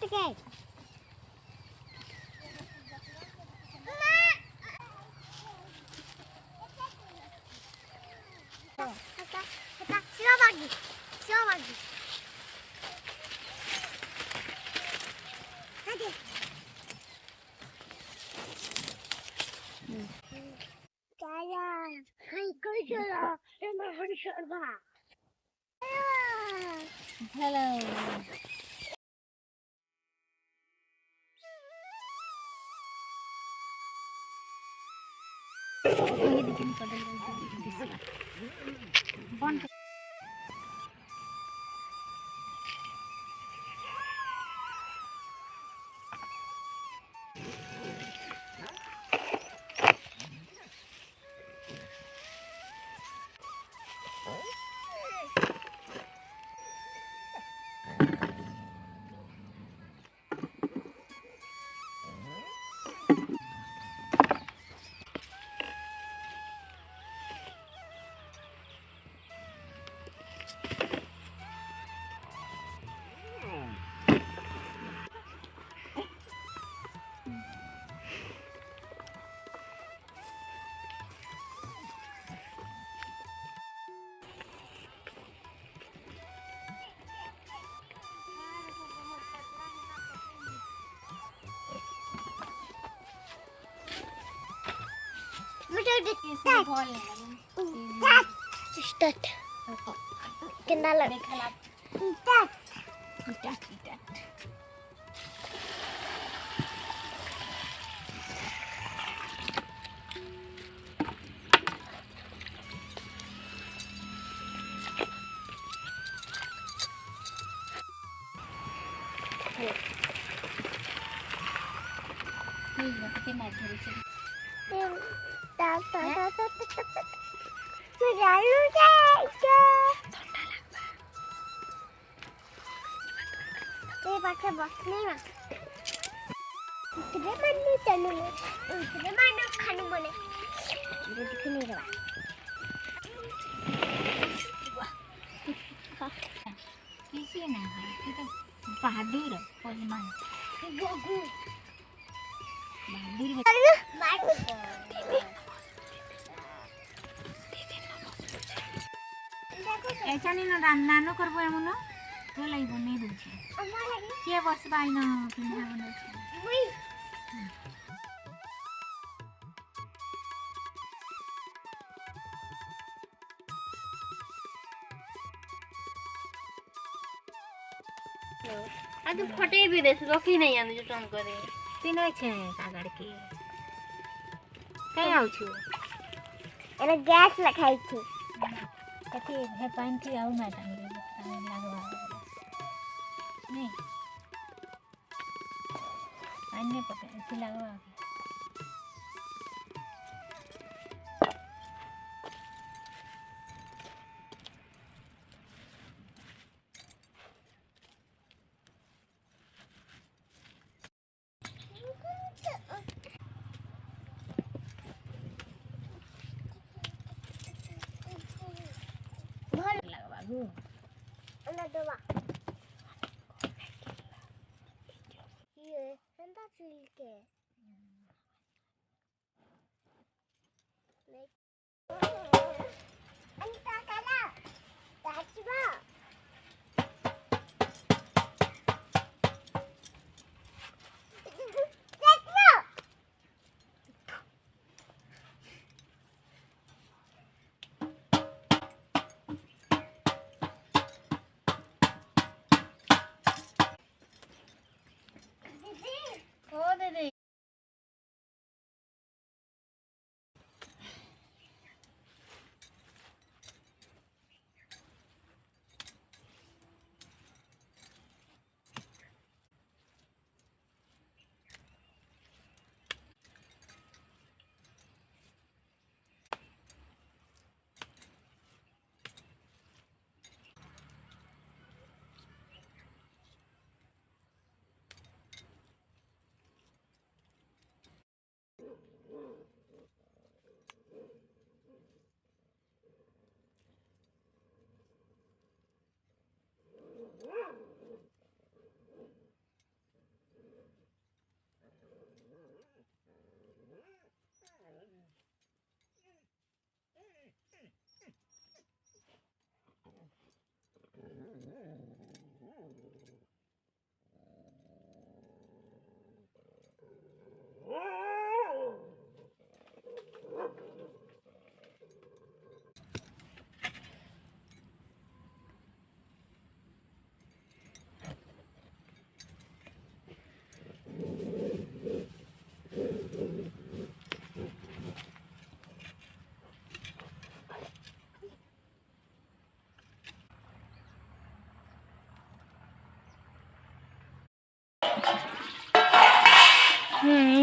Okay. Silahbagi. Silahbagi. Hadi. Kaya. Hay koşuyor. Hemen konuşuyor. Hello. ये देखिए पता बंद Start. Kenal. Start. पाखे बसले ना इतने मानने चलू इतने मानने खाने बने रोटी खाने का किसी ना kita बहादुर परिमान ऐसा नहीं ना नानो करबो एमनो तो लाई बने दूची के बसबा आइना पिन्हा बने आज फटे भी दे रखी नहीं आने जो टन करे तीन छे कागड़ के कहीं आउ छु एने गैस लखाई छी कथी है पानी की आउ ना टांगे लगवा नहीं पानी नहीं पके ऐसे लगवा Ana doa. Ye, senda silke. Anta kala. Tachba. हो दे दे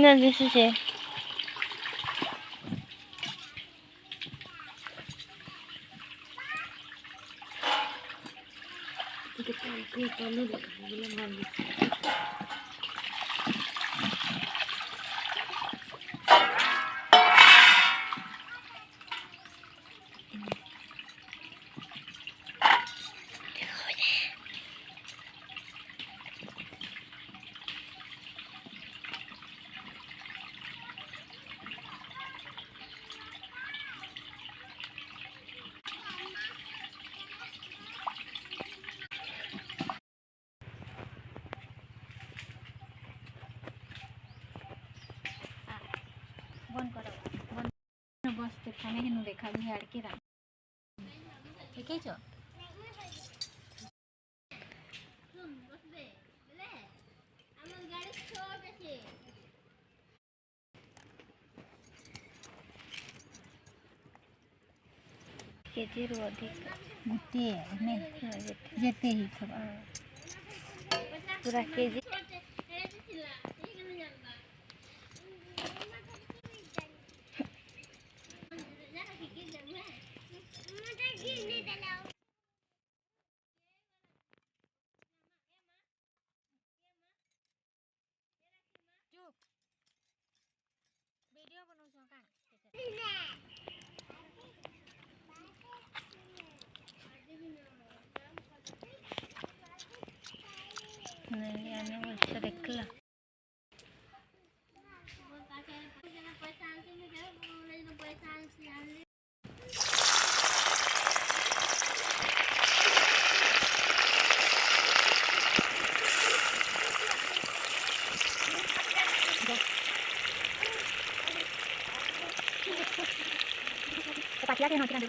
না দিছে বন্ধ করো বন্ধ বসতে ফোনে হেনু দেখাবি আড়কে রাখ দেখেছ केजीରୁ ଅଧିକ ଗୋଟିଏ ନାଇଁ ଯେତେ ହେଇଥିବ ପୁରା କେଜି ভিডিও বনাউছ কাঁ नहीं आने वाला देखला পাতিয়া কে নতি না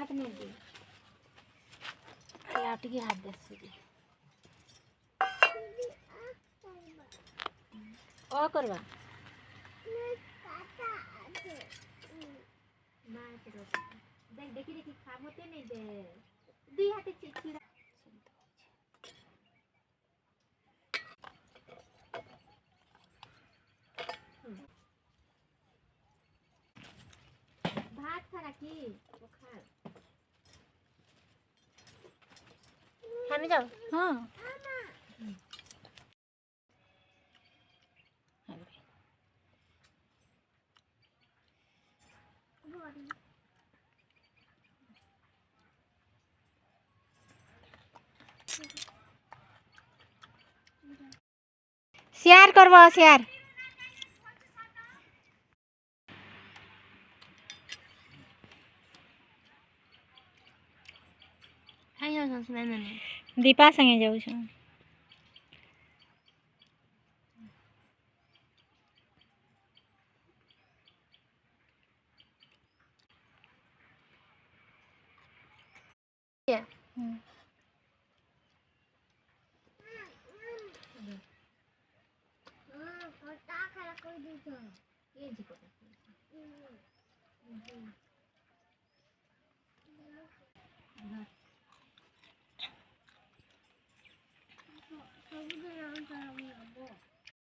हाथ में दी लाठी के हाथ दे सी ओ करवा देख देखी देखी खामोते नहीं दे दी हाथे चिचिरा भात खा की खा खाने जाओ हाँ शेयर करवा शेयर खाई जाओ सुना नहीं दीपा संगे जाऊँ छू